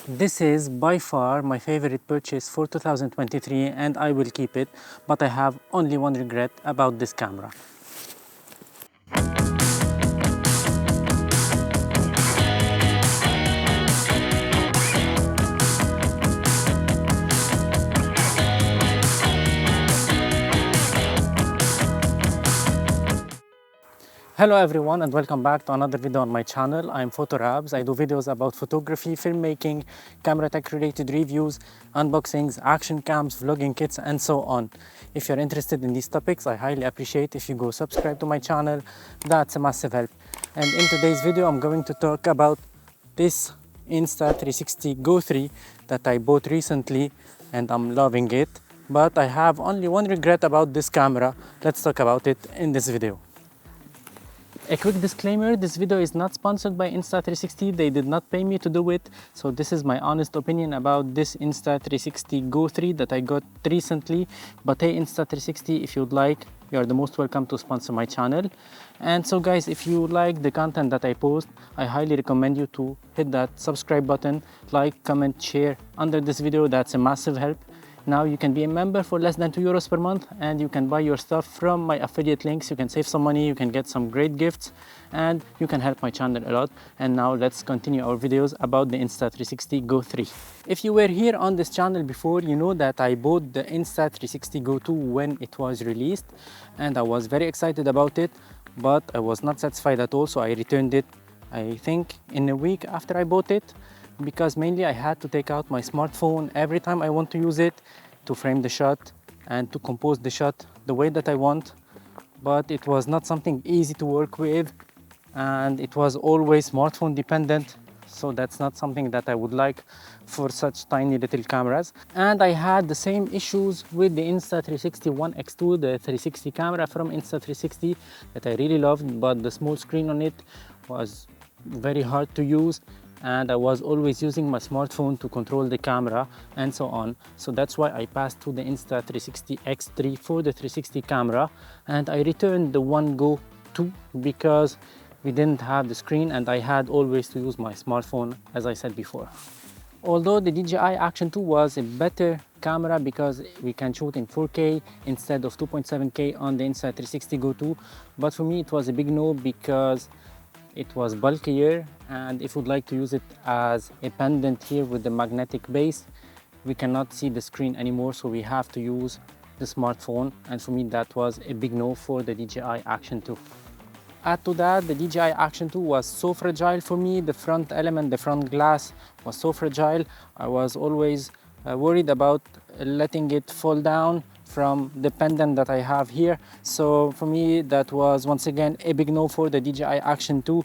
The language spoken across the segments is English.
This is by far my favorite purchase for 2023 and I will keep it, but I have only one regret about this camera. Hello everyone and welcome back to another video on my channel. I'm PhotoRabs. I do videos about photography, filmmaking, camera tech related reviews, unboxings, action cams, vlogging kits and so on. If you're interested in these topics, I highly appreciate if you go subscribe to my channel. That's a massive help. And in today's video, I'm going to talk about this Insta360 GO3 that I bought recently and I'm loving it. But I have only one regret about this camera. Let's talk about it in this video. A quick disclaimer, this video is not sponsored by Insta360, they did not pay me to do it, so this is my honest opinion about this Insta360 GO3 that I got recently. But hey Insta360, if you'd like, you are the most welcome to sponsor my channel. And so guys, if you like the content that I post, I highly recommend you to hit that subscribe button, like, comment, share under this video. That's a massive help. Now you can be a member for less than €2 per month and you can buy your stuff from my affiliate links. You can save some money, you can get some great gifts and you can help my channel a lot. And now let's continue our videos about the Insta360 GO3. If you were here on this channel before, you know that I bought the Insta360 GO2 when it was released and I was very excited about it, but I was not satisfied at all, so I returned it, I think, in a week after I bought it. Because mainly I had to take out my smartphone every time I want to use it to frame the shot and to compose the shot the way that I want. But it was not something easy to work with and it was always smartphone dependent. So that's not something that I would like for such tiny little cameras. And I had the same issues with the Insta360 ONE X2, the 360 camera from Insta360 that I really loved, but the small screen on it was very hard to use. And I was always using my smartphone to control the camera and so on. So that's why I passed to the Insta360 X3 for the 360 camera and I returned the ONE GO2 because we didn't have the screen and I had always to use my smartphone, as I said before. Although the DJI Action 2 was a better camera because we can shoot in 4K instead of 2.7K on the Insta360 GO2, but for me it was a big no because it was bulkier, and if we'd like to use it as a pendant here with the magnetic base, we cannot see the screen anymore, so we have to use the smartphone, and for me that was a big no for the DJI Action 2. Add to that, the DJI Action 2 was so fragile for me. The front element, the front glass was so fragile. I was always worried about letting it fall down from the pendant that I have here. So for me that was once again a big no for the DJI Action 2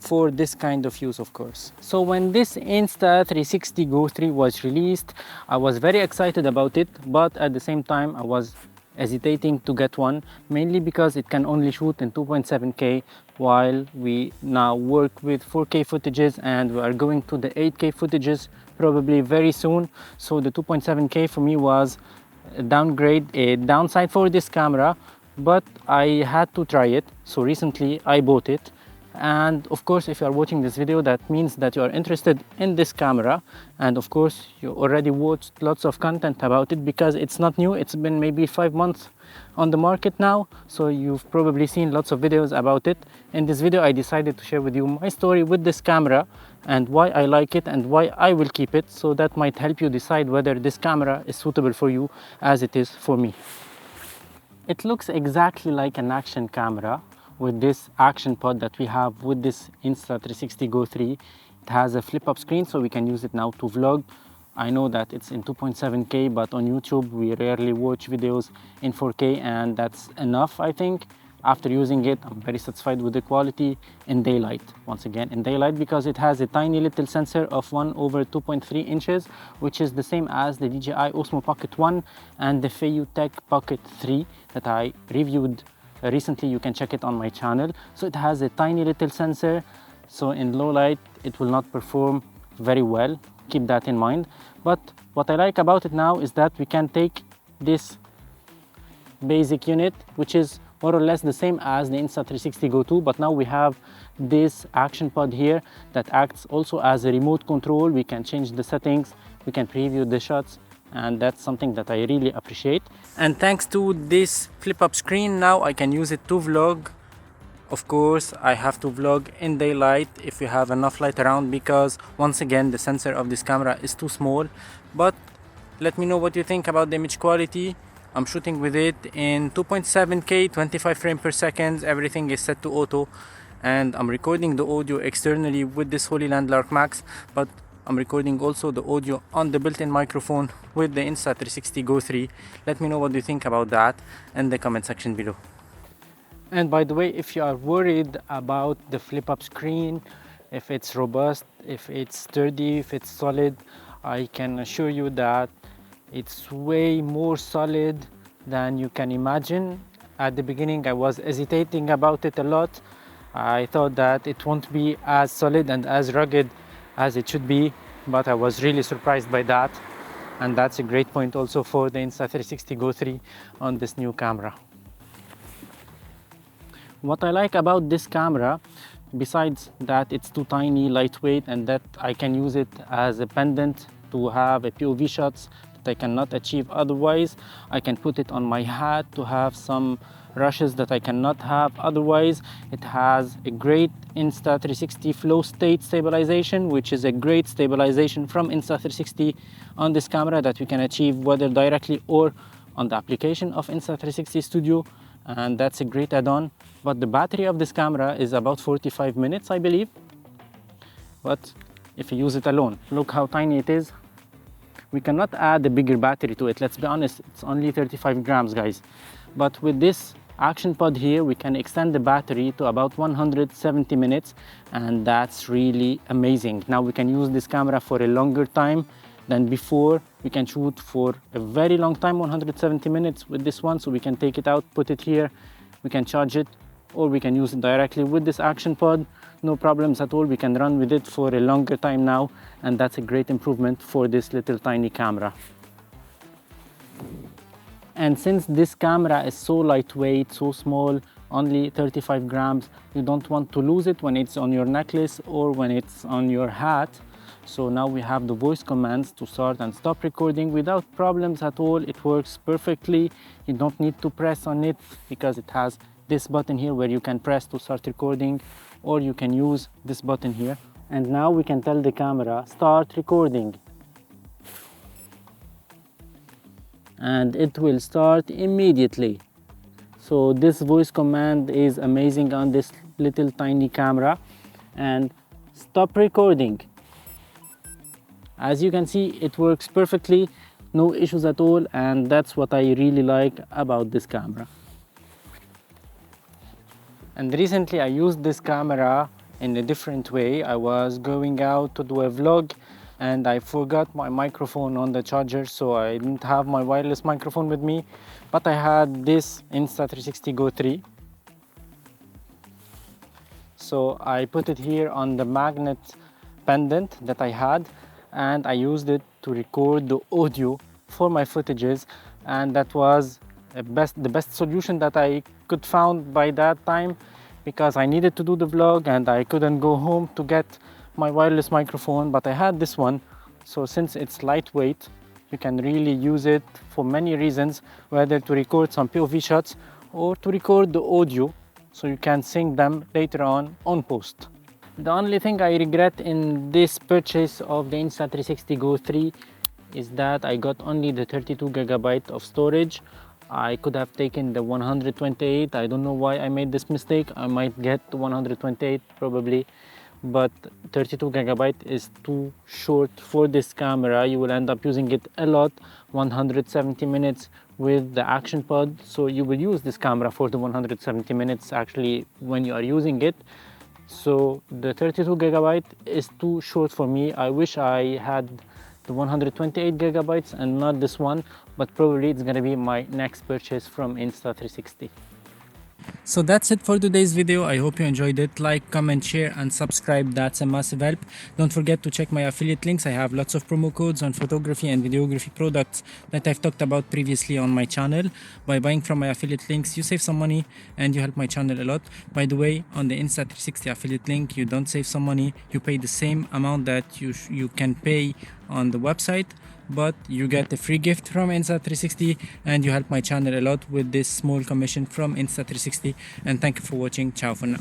for this kind of use, of course. So when this Insta360 GO3 was released, I was very excited about it, but at the same time I was hesitating to get one, mainly because it can only shoot in 2.7K while we now work with 4K footages and we are going to the 8K footages probably very soon. So the 2.7K for me was a downside for this camera, but I had to try it. So recently I bought it. And of course, if you are watching this video, that means that you are interested in this camera, and of course you already watched lots of content about it because it's not new. It's been maybe 5 months on the market now, so you've probably seen lots of videos about it. In this video I decided to share with you my story with this camera and why I like it and why I will keep it, so that might help you decide whether this camera is suitable for you as it is for me. It looks exactly like an action camera with this action pod that we have with this Insta360 GO3. It has a flip-up screen, so we can use it now to vlog. I know that it's in 2.7K, but on YouTube we rarely watch videos in 4K, and that's enough, I think. After using it, I'm very satisfied with the quality in daylight. Once again, in daylight, because it has a tiny little sensor of 1/2.3 inches, which is the same as the DJI Osmo Pocket 1 and the Feiyu Tech Pocket 3 that I reviewed recently. You can check it on my channel. So it has a tiny little sensor, so in low light it will not perform very well. Keep that in mind. But what I like about it now is that we can take this basic unit, which is more or less the same as the Insta360 GO2, but now we have this action pod here that acts also as a remote control. We can change the settings, we can preview the shots, and that's something that I really appreciate. And thanks to this flip-up screen, now I can use it to vlog. Of course, I have to vlog in daylight if you have enough light around, because once again the sensor of this camera is too small. But let me know what you think about the image quality. I'm shooting with it in 2.7K 25 frames per second. Everything is set to auto, and I'm recording the audio externally with this Holy Landmark Max, but I'm recording also the audio on the built-in microphone with the Insta360 GO3. Let me know what you think about that in the comment section below. And by the way, if you are worried about the flip-up screen, if it's robust, if it's sturdy, if it's solid, I can assure you that it's way more solid than you can imagine. At the beginning, I was hesitating about it a lot. I thought that it won't be as solid and as rugged as it should be, but I was really surprised by that. And that's a great point also for the Insta360 GO3 on this new camera. What I like about this camera, besides that it's too tiny, lightweight, and that I can use it as a pendant to have a POV shots that I cannot achieve otherwise. I can put it on my hat to have some rushes that I cannot have otherwise. It has a great Insta360 flow state stabilization, which is a great stabilization from Insta360 on this camera that you can achieve whether directly or on the application of Insta360 Studio, and that's a great add-on. But the battery of this camera is about 45 minutes, I believe. But if you use it alone, look how tiny it is. We cannot add a bigger battery to it. Let's be honest, it's only 35 grams, guys. But with this action pod here, we can extend the battery to about 170 minutes, and that's really amazing. Now we can use this camera for a longer time than before. We can shoot for a very long time, 170 minutes with this one. So we can take it out, put it here, we can charge it, or we can use it directly with this action pod. No problems at all. We can run with it for a longer time now, and that's a great improvement for this little tiny camera. And since this camera is so lightweight, so small, only 35 grams, you don't want to lose it when it's on your necklace or when it's on your hat. So now we have the voice commands to start and stop recording without problems at all. It works perfectly. You don't need to press on it because it has this button here where you can press to start recording, or you can use this button here. And now we can tell the camera, start recording. And it will start immediately. So this voice command is amazing on this little tiny camera. And stop recording. As you can see, it works perfectly, no issues at all, and that's what I really like about this camera. And recently I used this camera in a different way. I was going out to do a vlog and I forgot my microphone on the charger, so I didn't have my wireless microphone with me, but I had this Insta360 GO3. So I put it here on the magnet pendant that I had, and I used it to record the audio for my footages, and that was the best solution that I could found by that time, because I needed to do the vlog and I couldn't go home to get my wireless microphone, but I had this one. So since it's lightweight, you can really use it for many reasons, whether to record some POV shots or to record the audio so you can sync them later on post. The only thing I regret in this purchase of the Insta360 GO3 is that I got only the 32GB of storage. I could have taken the 128. I don't know why I made this mistake. I might get 128 probably, but 32GB is too short for this camera. You will end up using it a lot, 170 minutes with the action pod. So you will use this camera for the 170 minutes actually when you are using it. So the 32GB is too short for me. I wish I had the 128GB and not this one, but probably it's gonna be my next purchase from Insta360. So that's it for today's video. I hope you enjoyed it. Like, comment, share, and subscribe. That's a massive help. Don't forget to check my affiliate links. I have lots of promo codes on photography and videography products that I've talked about previously on my channel. By buying from my affiliate links, you save some money and you help my channel a lot. By the way, on the Insta360 affiliate link, you don't save some money. You pay the same amount that you can pay on the website, but you get a free gift from Insta360 and you help my channel a lot with this small commission from Insta360. And thank you for watching. Ciao for now.